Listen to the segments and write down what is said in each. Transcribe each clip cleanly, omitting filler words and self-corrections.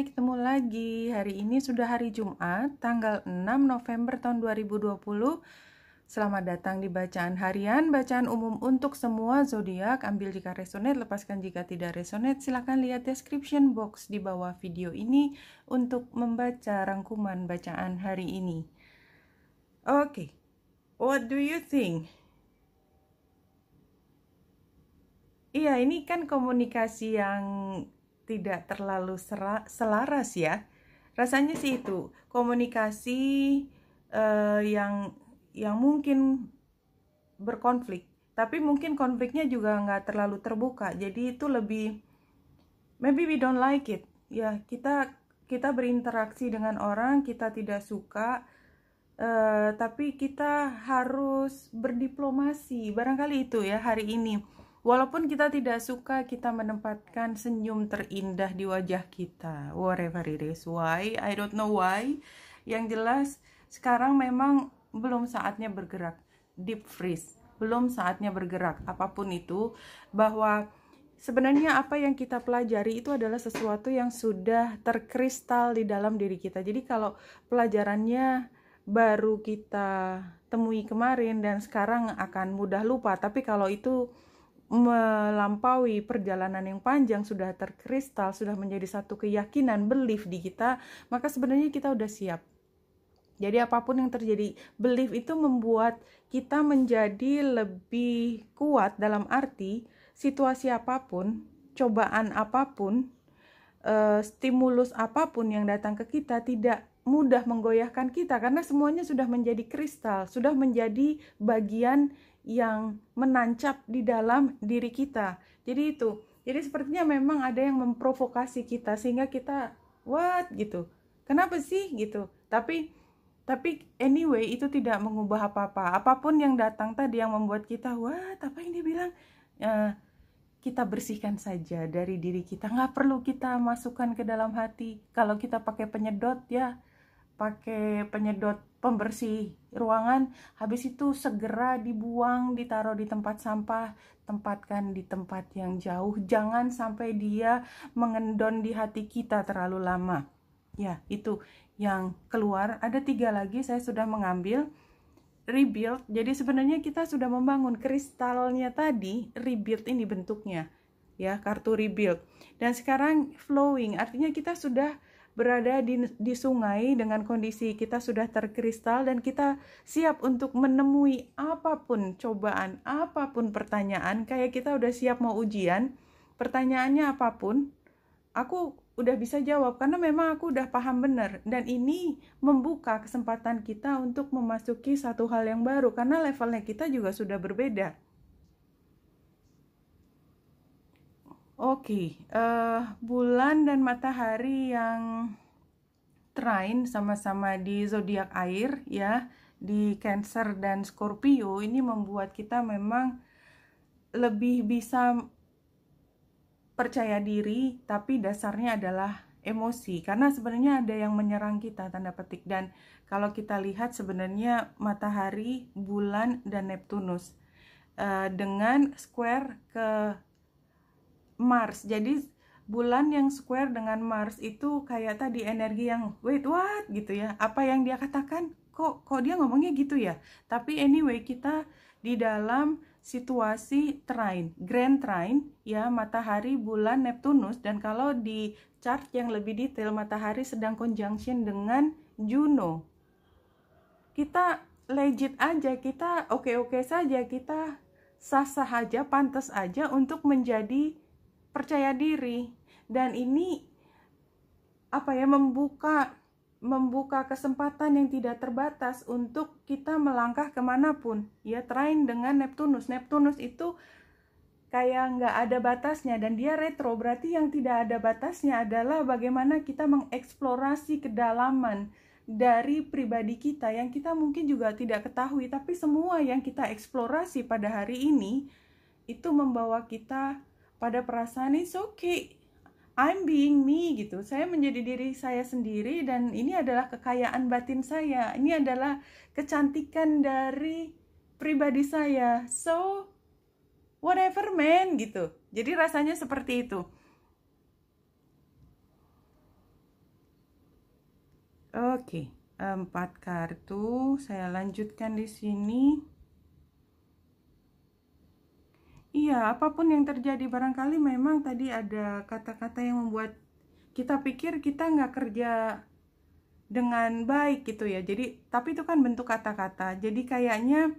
Hai, ketemu lagi. Hari ini sudah hari Jumat, tanggal 6 November tahun 2020. Selamat datang di bacaan harian, bacaan umum untuk semua zodiak. Ambil jika resonate, lepaskan jika tidak resonate. Silahkan lihat description box di bawah video ini untuk membaca rangkuman bacaan hari ini. Oke, what do you think? Iya, ini kan komunikasi yang tidak terlalu selaras ya. Rasanya sih itu komunikasi yang mungkin berkonflik, tapi mungkin konfliknya juga nggak terlalu terbuka. Jadi itu lebih maybe we don't like it. Ya, kita berinteraksi dengan orang kita tidak suka, tapi kita harus berdiplomasi. Barangkali itu ya hari ini. Walaupun kita tidak suka, kita menempatkan senyum terindah di wajah kita. Whatever it is, why? I don't know why. Yang jelas, sekarang memang belum saatnya bergerak. Deep freeze. Belum saatnya bergerak. Apapun itu, bahwa sebenarnya apa yang kita pelajari itu adalah sesuatu yang sudah terkristal di dalam diri kita. Jadi kalau pelajarannya baru kita temui kemarin dan sekarang akan mudah lupa. Tapi kalau itu melampaui perjalanan yang panjang, sudah terkristal, sudah menjadi satu keyakinan, belief di kita, maka sebenarnya kita udah siap. Jadi apapun yang terjadi, belief itu membuat kita menjadi lebih kuat dalam arti situasi apapun, cobaan apapun, stimulus apapun yang datang ke kita tidak mudah menggoyahkan kita karena semuanya sudah menjadi kristal, sudah menjadi bagian yang menancap di dalam diri kita. Jadi itu. Jadi sepertinya memang ada yang memprovokasi kita sehingga kita what gitu. Kenapa sih gitu? Tapi anyway itu tidak mengubah apa-apa. Apapun yang datang tadi yang membuat kita what, apa yang dia bilang? Kita bersihkan saja dari diri kita. Nggak perlu kita masukkan ke dalam hati. Kalau kita pakai penyedot ya, pakai penyedot pembersih ruangan, habis itu segera dibuang, ditaruh di tempat sampah, tempatkan di tempat yang jauh, jangan sampai dia mengendon di hati kita terlalu lama. Ya, itu yang keluar. Ada 3 lagi saya sudah mengambil. Rebuild, jadi sebenarnya kita sudah membangun kristalnya tadi, rebuild ini bentuknya ya, kartu rebuild. Dan sekarang flowing, artinya kita sudah berada di sungai dengan kondisi kita sudah terkristal dan kita siap untuk menemui apapun cobaan, apapun pertanyaan. Kayak kita udah siap mau ujian, pertanyaannya apapun, aku udah bisa jawab karena memang aku udah paham benar. Dan ini membuka kesempatan kita untuk memasuki satu hal yang baru karena levelnya kita juga sudah berbeda. Oke, bulan dan matahari yang trine sama-sama di zodiak air ya, di Cancer dan Scorpio, ini membuat kita memang lebih bisa percaya diri, tapi dasarnya adalah emosi. Karena sebenarnya ada yang menyerang kita, tanda petik. Dan kalau kita lihat sebenarnya matahari, bulan, dan Neptunus dengan square ke Mars. Jadi bulan yang square dengan Mars itu kayak tadi energi yang wait what gitu ya. Apa yang dia katakan kok dia ngomongnya gitu ya. Tapi anyway kita di dalam situasi trine, grand trine ya, matahari, bulan, Neptunus. Dan kalau di chart yang lebih detail, matahari sedang conjunction dengan Juno. Kita legit aja, kita oke-oke saja, kita sah-sah aja, pantas aja untuk menjadi percaya diri. Dan ini apa ya, membuka kesempatan yang tidak terbatas untuk kita melangkah kemanapun ya. Trine dengan Neptunus itu kayak nggak ada batasnya dan dia retro, berarti yang tidak ada batasnya adalah bagaimana kita mengeksplorasi kedalaman dari pribadi kita yang kita mungkin juga tidak ketahui, tapi semua yang kita eksplorasi pada hari ini itu membawa kita pada perasaan it's okay, I'm being me gitu. Saya menjadi diri saya sendiri dan ini adalah kekayaan batin saya. Ini adalah kecantikan dari pribadi saya. So, whatever man gitu. Jadi rasanya seperti itu. Oke, 4 kartu. Saya lanjutkan di sini. Iya, apapun yang terjadi, barangkali memang tadi ada kata-kata yang membuat kita pikir kita nggak kerja dengan baik gitu ya. Jadi, tapi itu kan bentuk kata-kata. Jadi kayaknya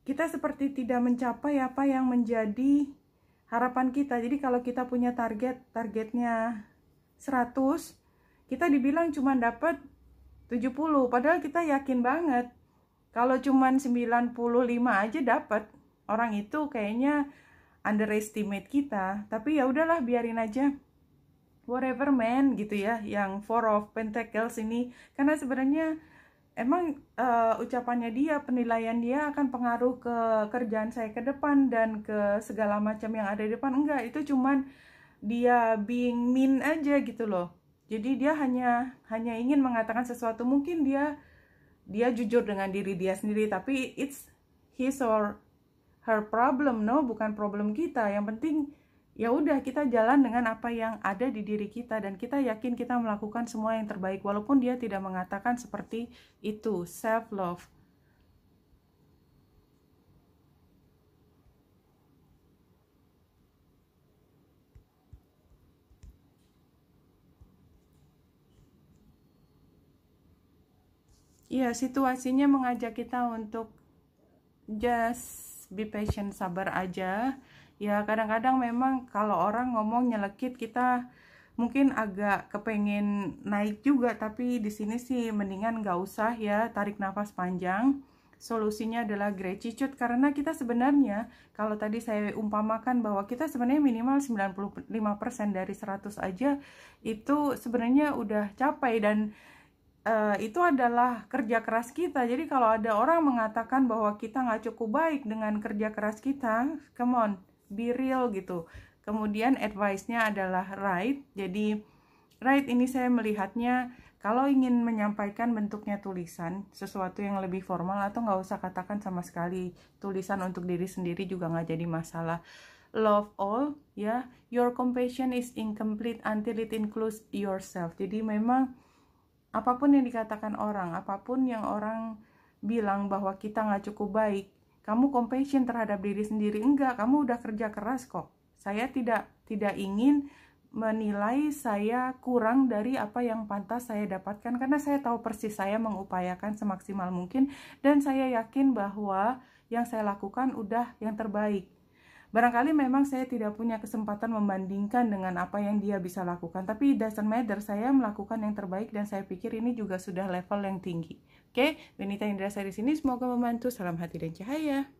kita seperti tidak mencapai apa yang menjadi harapan kita. Jadi kalau kita punya targetnya 100, kita dibilang cuma dapat 70, padahal kita yakin banget kalau cuma 95 aja dapat. Orang itu kayaknya underestimate kita. Tapi ya udahlah, biarin aja. Whatever man gitu ya, yang Four of Pentacles ini, karena sebenarnya emang ucapannya dia, penilaian dia akan pengaruh ke kerjaan saya ke depan dan ke segala macam yang ada di depan. Enggak, itu cuman dia being mean aja gitu loh. Jadi dia hanya ingin mengatakan sesuatu. Mungkin dia jujur dengan diri dia sendiri, tapi it's his or her problem, no, bukan problem kita. Yang penting ya udah, kita jalan dengan apa yang ada di diri kita dan kita yakin kita melakukan semua yang terbaik walaupun dia tidak mengatakan seperti itu. Self love. Iya, situasinya mengajak kita untuk just be patient, sabar aja. Ya kadang-kadang memang kalau orang ngomong nyelekit, kita mungkin agak kepengen naik juga, tapi di sini sih mendingan nggak usah ya, tarik nafas panjang. Solusinya adalah gratitude, karena kita sebenarnya, kalau tadi saya umpamakan bahwa kita sebenarnya minimal 95% dari 100 aja, itu sebenarnya udah capai, dan itu adalah kerja keras kita. Jadi kalau ada orang mengatakan bahwa kita nggak cukup baik dengan kerja keras kita, come on, be real gitu. Kemudian advice-nya adalah write. Jadi write ini saya melihatnya, kalau ingin menyampaikan bentuknya tulisan, sesuatu yang lebih formal, atau nggak usah katakan sama sekali, tulisan untuk diri sendiri juga nggak jadi masalah. Love all, ya. Your compassion is incomplete until it includes yourself. Jadi memang apapun yang dikatakan orang, apapun yang orang bilang bahwa kita nggak cukup baik, kamu compassion terhadap diri sendiri, enggak, kamu udah kerja keras kok. Saya tidak ingin menilai saya kurang dari apa yang pantas saya dapatkan, karena saya tahu persis saya mengupayakan semaksimal mungkin, dan saya yakin bahwa yang saya lakukan udah yang terbaik. Barangkali memang saya tidak punya kesempatan membandingkan dengan apa yang dia bisa lakukan, tapi it doesn't matter, saya melakukan yang terbaik dan saya pikir ini juga sudah level yang tinggi. Oke, Benita Indrasari di sini, semoga membantu. Salam hati dan cahaya.